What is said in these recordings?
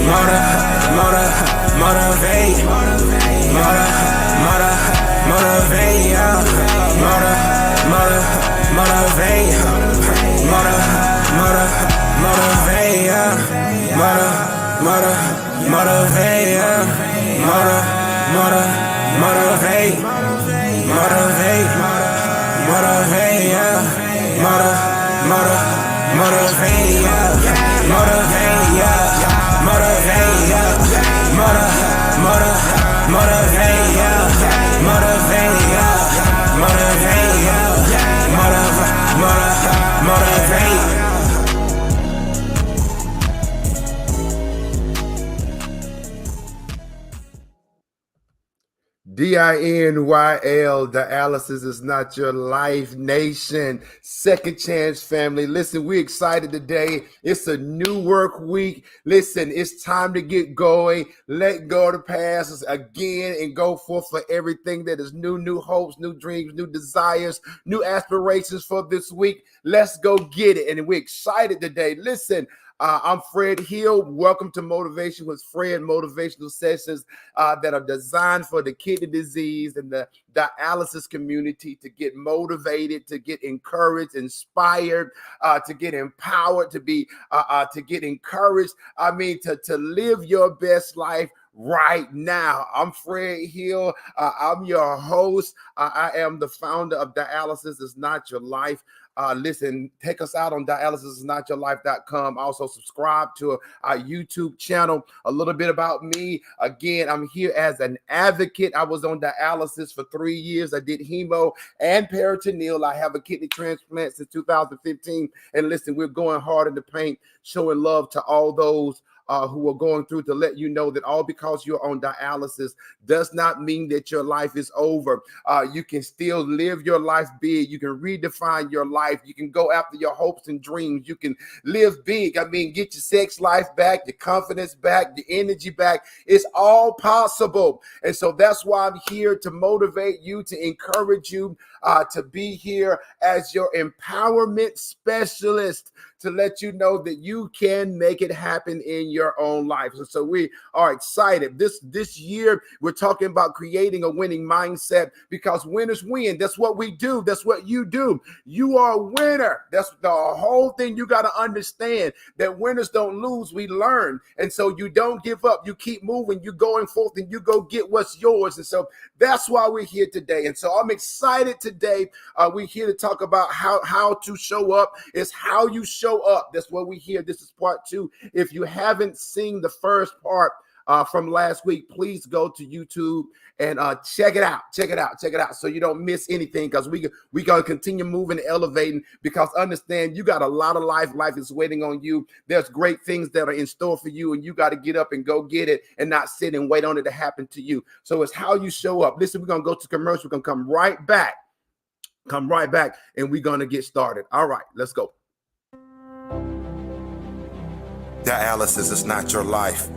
Motivate, motivate, yeah. Motivate, motivate, yeah. Motivate, yeah. Motivate, yeah. Motivate, yeah. Motivate, yeah. Motivate, yeah. Motivate, yeah. Motivate, yeah. Motivate, yeah. Motivate. DINYL, dialysis is not your life, nation. Second chance family. Listen, we're excited today. It's a new work week. Listen, it's time to get going. Let go of the past again and go forth for everything that is new hopes, new dreams, new desires, new aspirations for this week. Let's go get it. And we're excited today. Listen, I'm Fred Hill. Welcome to Motivation with Fred, motivational sessions that are designed for the kidney disease and the dialysis community to get motivated, to get encouraged, inspired, to get empowered, to get encouraged. I mean, to live your best life right now. I'm Fred Hill. I'm your host. I am the founder of Dialysis is Not Your Life. Listen, take us out on dialysisisnotyourlife.com. Also subscribe to our YouTube channel. A little bit about me. Again, I'm here as an advocate. I was on dialysis for 3 years. I did hemo and peritoneal. I have a kidney transplant since 2015. And listen, we're going hard in the paint, showing love to all those who are going through, to let you know that all because you're on dialysis does not mean that your life is over. You can still live your life big. You can redefine your life. You can go after your hopes and dreams. You can live big. I mean, get your sex life back, your confidence back, your energy back. It's all possible. And so that's why I'm here to motivate you, to encourage you, to be here as your empowerment specialist, to let you know that you can make it happen in your own life. So we are excited. This year, we're talking about creating a winning mindset, because winners win. That's what we do. That's what you do. You are a winner. That's the whole thing. You got to understand that winners don't lose. We learn. And so you don't give up. You keep moving. You're going forth and you go get what's yours. And so that's why we're here today. And so I'm excited today. We're here to talk about how to show up. It's how you show up. That's what we hear. This is part 2. If you haven't seen the first part from last week, please go to YouTube and check it out. Check it out so you don't miss anything, because we gonna continue moving and elevating, because understand, you got a lot of life is waiting on you. There's great things that are in store for you, and you got to get up and go get it and not sit and wait on it to happen to you. So it's how you show up. Listen, we're gonna go to commercial. We're gonna come right back, and we're gonna get started. All right, let's go. Dialysis is Not Your Life.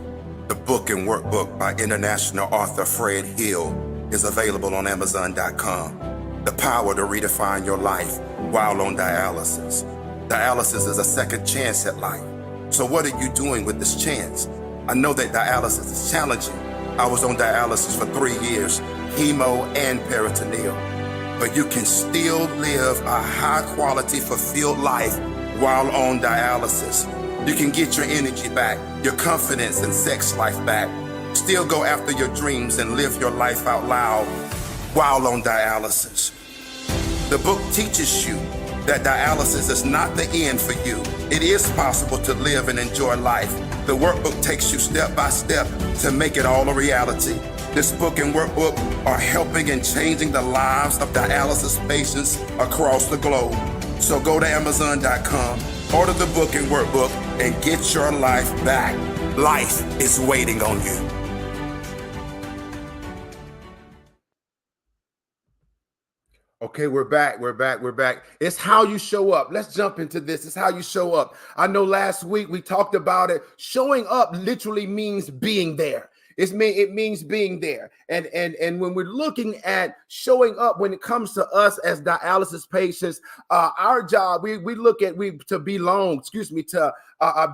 The book and workbook by international author Fred Hill is available on Amazon.com. The power to redefine your life while on dialysis. Dialysis is a second chance at life. So what are you doing with this chance? I know that dialysis is challenging. I was on dialysis for 3 years, hemo and peritoneal. But you can still live a high quality, fulfilled life while on dialysis. You can get your energy back, your confidence and sex life back. Still go after your dreams and live your life out loud while on dialysis. The book teaches you that dialysis is not the end for you. It is possible to live and enjoy life. The workbook takes you step by step to make it all a reality. This book and workbook are helping and changing the lives of dialysis patients across the globe. So go to Amazon.com, order the book and workbook, and get your life back. Life is waiting on you. Okay, we're back. It's how you show up. Let's jump into this. It's how you show up. I know last week we talked about it. Showing up literally means being there. It means being there. And when we're looking at showing up, when it comes to us as dialysis patients, our job, we look at to belong, to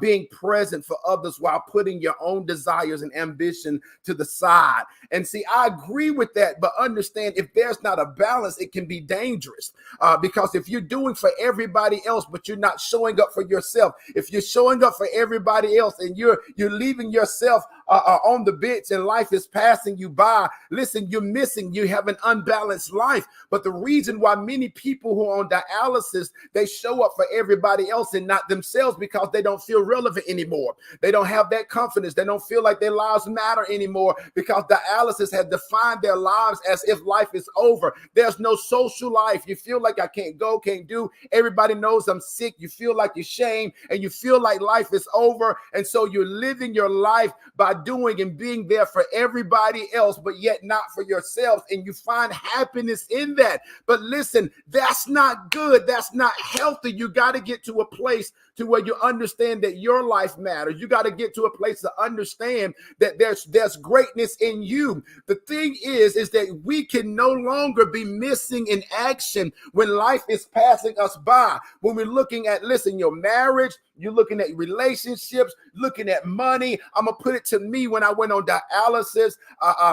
being present for others while putting your own desires and ambition to the side. And see, I agree with that, but understand, if there's not a balance, it can be dangerous. Because if you're doing for everybody else, but you're not showing up for yourself, if you're showing up for everybody else and you're leaving yourself on the bench and life is passing you by, listen, you have an unbalanced life. But the reason why many people who are on dialysis, they show up for everybody else and not themselves, because they don't feel relevant anymore. They don't have that confidence. They don't feel like their lives matter anymore, because dialysis has defined their lives as if life is over. There's no social life. You feel like I can't go, can't do. Everybody knows I'm sick. You feel like you're ashamed and you feel like life is over. And so you're living your life by doing and being there for everybody else, but yet not for yourselves. And you find happiness in that. But listen, that's not good. That's not healthy. You got to get to a place to where you understand that your life matters. You got to get to a place to understand that there's greatness in you. The thing is that we can no longer be missing in action when life is passing us by. When we're looking at, listen, your marriage, you're looking at relationships, looking at money. I'm going to put it to me when I went on dialysis.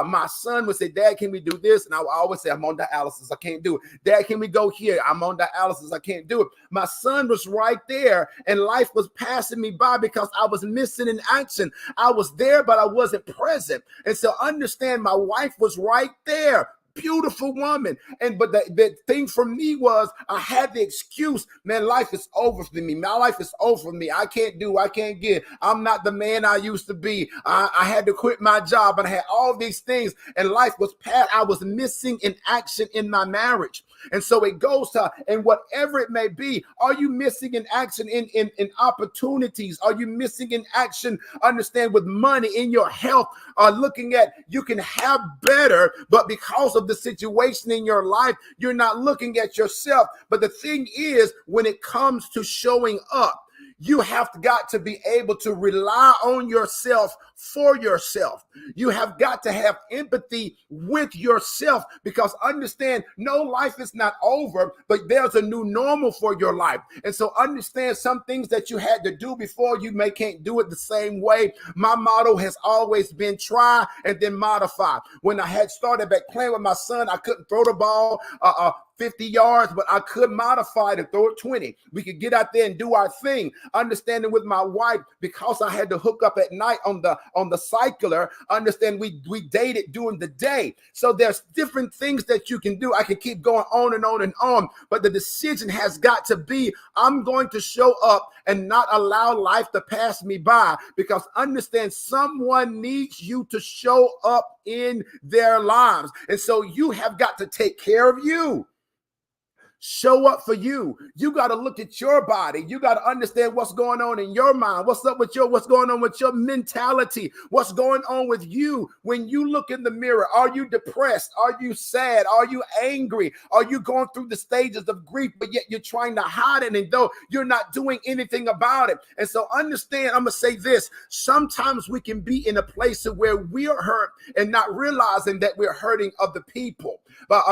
My son would say, Dad, can we do this? And I would always say, I'm on dialysis. I can't do it. Dad, can we go here? I'm on dialysis. I can't do it. My son was right there, and life was passing me by because I was missing in action. I was there, but I wasn't present. And so understand, my wife was right there. Beautiful woman. But the thing for me was, I had the excuse, man, life is over for me. My life is over for me. I can't get. I'm not the man I used to be. I had to quit my job, and I had all these things, and life was past. I was missing in action in my marriage. And so it goes to, and whatever it may be, are you missing in action in opportunities? Are you missing in action, understand, with money, in your health? Looking at, you can have better, but because of the situation in your life, you're not looking at yourself. But the thing is, when it comes to showing up, you have got to be able to rely on yourself for yourself. You have got to have empathy with yourself, because understand, no, life is not over, but there's a new normal for your life. And so understand, some things that you had to do before, you can't do it the same way. My motto has always been try and then modify. When I had started back playing with my son, I couldn't throw the ball 50 yards, but I could modify to throw it 20. We could get out there and do our thing. Understanding with my wife, because I had to hook up at night on the cycler, understand, we dated during the day. So there's different things that you can do. I can keep going on and on and on, but the decision has got to be, I'm going to show up and not allow life to pass me by, because understand, someone needs you to show up in their lives. And so you have got to take care of you. Show up for you. You got to look at your body. You got to understand what's going on in your mind. What's going on with your mentality? What's going on with you when you look in the mirror? Are you depressed? Are you sad? Are you angry? Are you going through the stages of grief, but yet you're trying to hide it, and though you're not doing anything about it? And so understand, I'm going to say this. Sometimes we can be in a place where we are hurt and not realizing that we're hurting other people,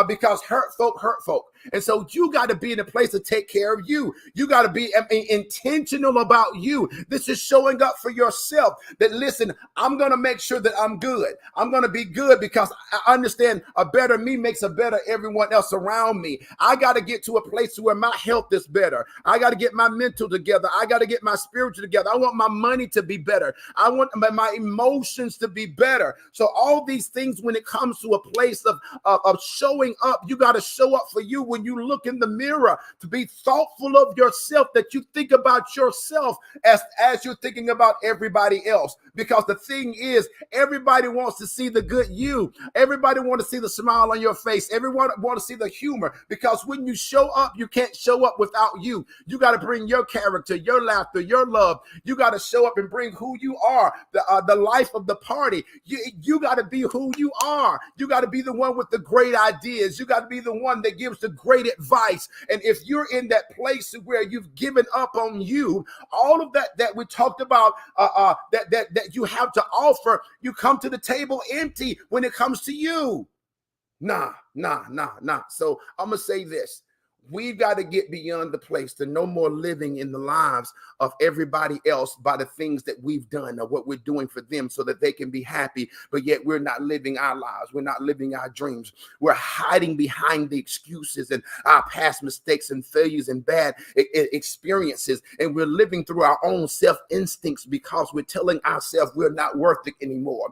because hurt folk. And so you got to be in a place to take care of you. You got to be intentional about you. This is showing up for yourself, that, listen, I'm going to make sure that I'm good. I'm going to be good because I understand a better me makes a better everyone else around me. I got to get to a place where my health is better. I got to get my mental together. I got to get my spiritual together. I want my money to be better. I want my emotions to be better. So all these things, when it comes to a place of showing up, you got to show up for you. When you look in the mirror, to be thoughtful of yourself, that you think about yourself as you're thinking about everybody else. Because the thing is, everybody wants to see the good you. Everybody wants to see the smile on your face. Everyone wants to see the humor, because when you show up, you can't show up without you. You got to bring your character, your laughter, your love. You got to show up and bring who you are, the life of the party. You got to be who you are. You got to be the one with the great ideas. You got to be the one that gives the great advice. And if you're in that place where you've given up on you, all of that we talked about, that you have to offer, you come to the table empty when it comes to you. Nah. So I'm going to say this. We've got to get beyond the place to no more living in the lives of everybody else by the things that we've done or what we're doing for them so that they can be happy, but yet we're not living our lives. We're not living our dreams. We're hiding behind the excuses and our past mistakes and failures and bad experiences, and we're living through our own self-instincts because we're telling ourselves we're not worth it anymore.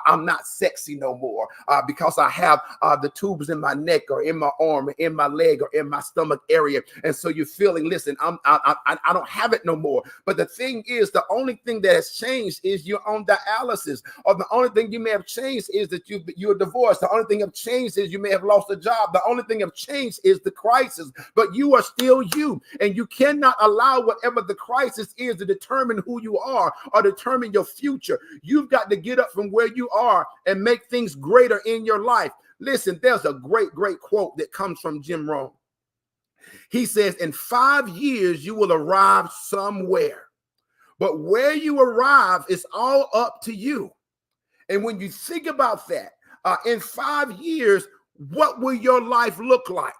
I'm not sexy no more because I have the tubes in my neck or in my arm or in my leg or in my stomach area. And so you're feeling, listen, I don't have it no more. But the thing is, the only thing that has changed is you're on dialysis, or the only thing you may have changed is that you're divorced. The only thing that changed is you may have lost a job. The only thing that changed is the crisis, but you are still you, and you cannot allow whatever the crisis is to determine who you are or determine your future. You've got to get up from where you are and make things greater in your life. Listen, there's a great quote that comes from Jim Rohn. He says, in 5 years, you will arrive somewhere, but where you arrive is all up to you. And when you think about that, in 5 years, what will your life look like?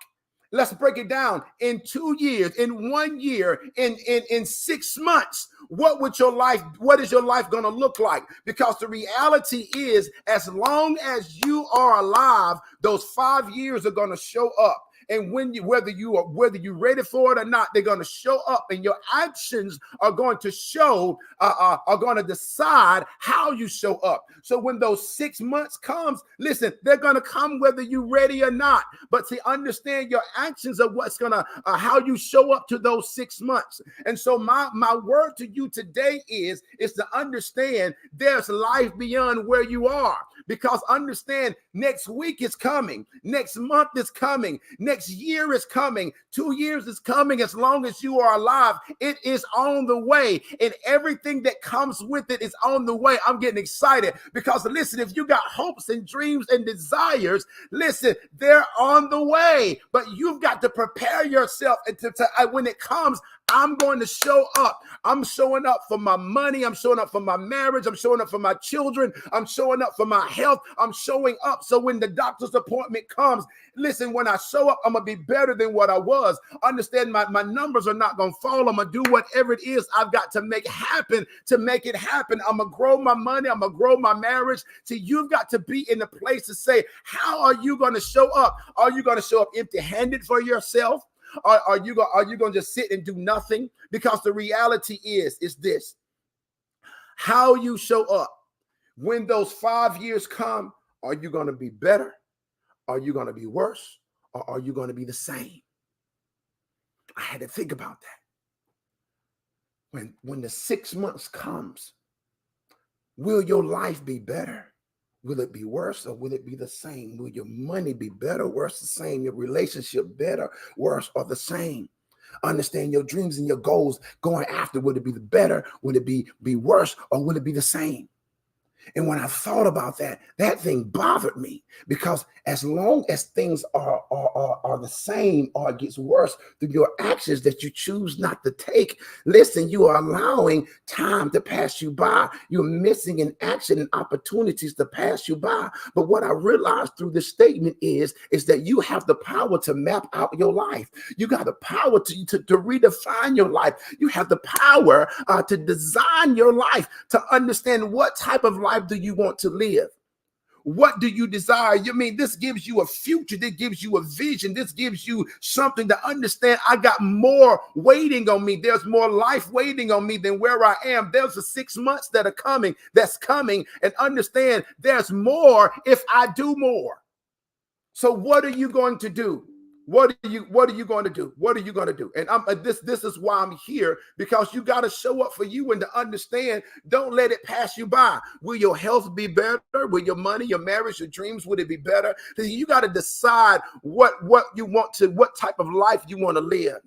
Let's break it down. In 2 years, in 1 year, in 6 months, what is your life going to look like? Because the reality is, as long as you are alive, those 5 years are going to show up. And whether you're ready for it or not, they're going to show up, and your actions are going to show, are going to decide how you show up. So when those 6 months comes, listen, they're going to come whether you're ready or not. But to understand your actions are what's going to, how you show up to those 6 months. And so my word to you today is to understand there's life beyond where you are. Because understand, next week is coming, next month is coming, next year is coming, 2 years is coming. As long as you are alive, it is on the way, and everything that comes with it is on the way. I'm getting excited because, listen, if you got hopes and dreams and desires, listen, they're on the way, but you've got to prepare yourself. And when it comes, I'm going to show up. I'm showing up for my money. I'm showing up for my marriage. I'm showing up for my children. I'm showing up for my health. I'm showing up. So when the doctor's appointment comes, listen, when I show up, I'm going to be better than what I was. Understand, my numbers are not going to fall. I'm going to do whatever it is I've got to make happen to make it happen. I'm going to grow my money. I'm going to grow my marriage. See, you've got to be in a place to say, how are you going to show up? Are you going to show up empty-handed for yourself? Are you going to just sit and do nothing? Because the reality is this: how you show up when those 5 years come. Are you going to be better? Are you going to be worse? Or are you going to be the same? I had to think about that. When the 6 months comes, will your life be better? Will it be worse, or will it be the same? Will your money be better, worse, the same? Your relationship better, worse, or the same? Understand your dreams and your goals going after. Will it be the better? Will it be worse, or will it be the same? And when I thought about that, that thing bothered me, because as long as things are the same or it gets worse through your actions that you choose not to take, listen, you are allowing time to pass you by. You're missing an action and opportunities to pass you by. But what I realized through this statement is that you have the power to map out your life. You got the power to redefine your life. You have the power to design your life, to understand what type of life do you want to live. What do you desire? You mean this gives you a future, this gives you a vision, this gives you something to understand. I got more waiting on me. There's more life waiting on me than where I am. There's the 6 months that's coming, and understand there's more if I do more. So what are you going to do? What are you going to do? What are you going to do? And this is why I'm here, because you got to show up for you and to understand. Don't let it pass you by. Will your health be better? Will your money, your marriage, your dreams, would it be better? You got to decide what you want to, what type of life you want to live.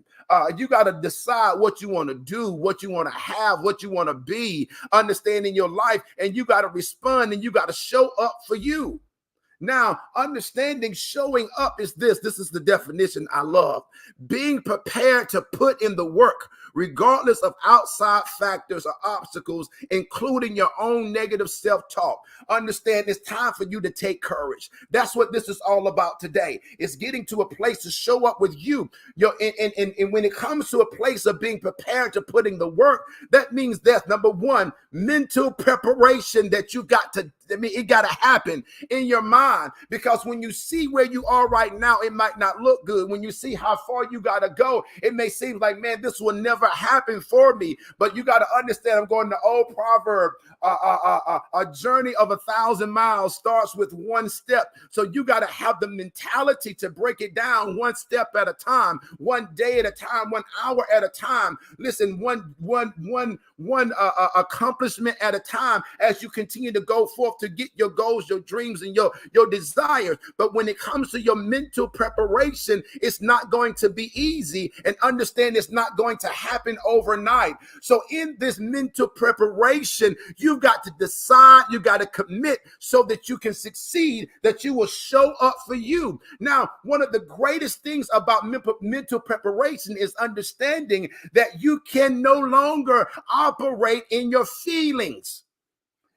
You got to decide what you want to do, what you want to have, what you want to be, understanding your life, and you got to respond, and you got to show up for you. Now, understanding showing up is this. This is the definition I love. Being prepared to put in the work, regardless of outside factors or obstacles, including your own negative self-talk. Understand it's time for you to take courage. That's what this is all about today. It's getting to a place to show up with you. And when it comes to a place of being prepared to put in the work, that means that's number one, mental preparation that you got to, it got to happen in your mind, because when you see where you are right now, it might not look good. When you see how far you got to go, it may seem like, man, this will never happen for me. But you got to understand, I'm going to old proverb, a journey of 1,000 miles starts with one step. So you got to have the mentality to break it down one step at a time, one day at a time, 1 hour at a time. Listen, one accomplishment at a time as you continue to go forth to get your goals, your dreams, and your desires. But when it comes to your mental preparation, it's not going to be easy, and understand it's not going to happen overnight. So in this mental preparation, you've got to decide, you got to commit so that you can succeed, that you will show up for you. Now, one of the greatest things about mental preparation is understanding that you can no longer operate in your feelings.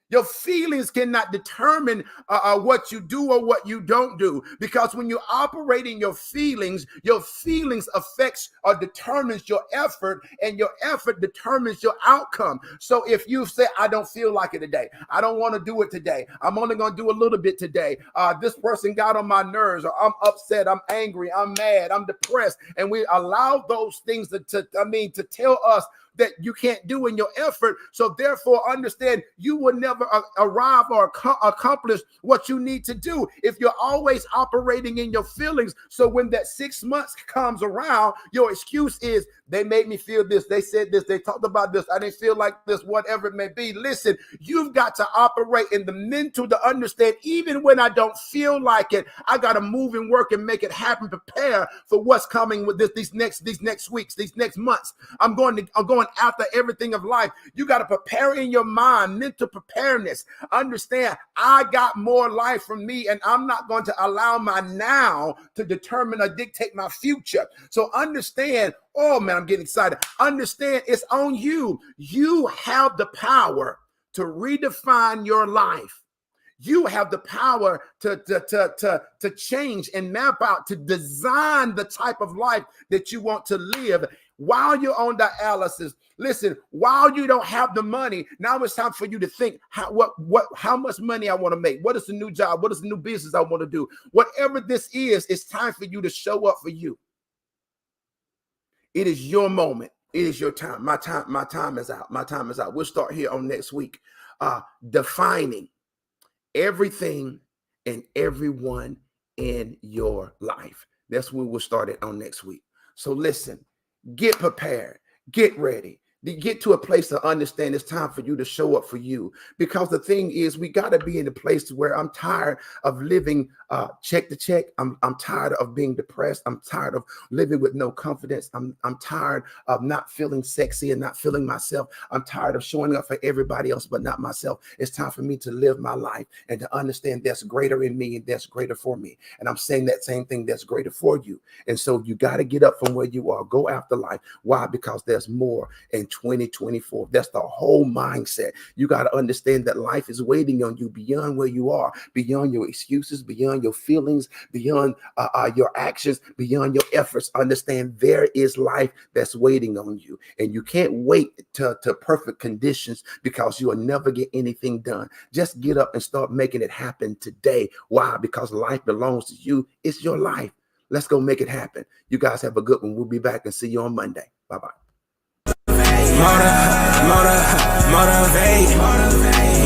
Your feelings cannot determine what you do or what you don't do, because when you operate in your feelings affects or determines your effort, and your effort determines your outcome. So if you say, I don't feel like it today, I don't want to do it today, I'm only going to do a little bit today, this person got on my nerves, or I'm upset, I'm angry, I'm mad, I'm depressed, and we allow those things to tell us that you can't do in your effort. So therefore, understand you will never arrive or accomplish what you need to do if you're always operating in your feelings. So when that 6 months comes around, your excuse is, they made me feel this, they said this, they talked about this, I didn't feel like this, whatever it may be. Listen, you've got to operate in the mental to understand, even when I don't feel like it, I got to move and work and make it happen, prepare for what's coming with these next weeks, these next months. I'm going after everything of life. You got to prepare in your mind, mental preparedness. Understand, I got more life from me, and I'm not going to allow my now to determine or dictate my future. So understand, oh man, I'm getting excited. Understand, it's on you. You have the power to redefine your life. You have the power to change and map out, to design the type of life that you want to live while you're on dialysis. Listen, while you don't have the money, now it's time for you to think how much money I want to make. What is the new job? What is the new business I want to do? Whatever this is, it's time for you to show up for you. It is your moment. It is your time. My time is out. My time is out. We'll start here on next week. Defining everything and everyone in your life. That's when we'll start it on next week. So listen, get prepared, get ready. Get to a place to understand it's time for you to show up for you. Because the thing is, we got to be in a place where I'm tired of living check to check. I'm tired of being depressed. I'm tired of living with no confidence. I'm tired of not feeling sexy and not feeling myself. I'm tired of showing up for everybody else but not myself. It's time for me to live my life and to understand there's greater in me and that's greater for me. And I'm saying that same thing, that's greater for you. And so you got to get up from where you are. Go after life. Why? Because there's more in 2024. That's the whole mindset. You got to understand that life is waiting on you beyond where you are, beyond your excuses, beyond your feelings, beyond your actions, beyond your efforts. Understand there is life that's waiting on you, and you can't wait to perfect conditions, because you will never get anything done. Just get up and start making it happen today. Why? Because life belongs to you. It's your life. Let's go make it happen. You guys have a good one. We'll be back and see you on Monday. Bye-bye. Motivate, motivate,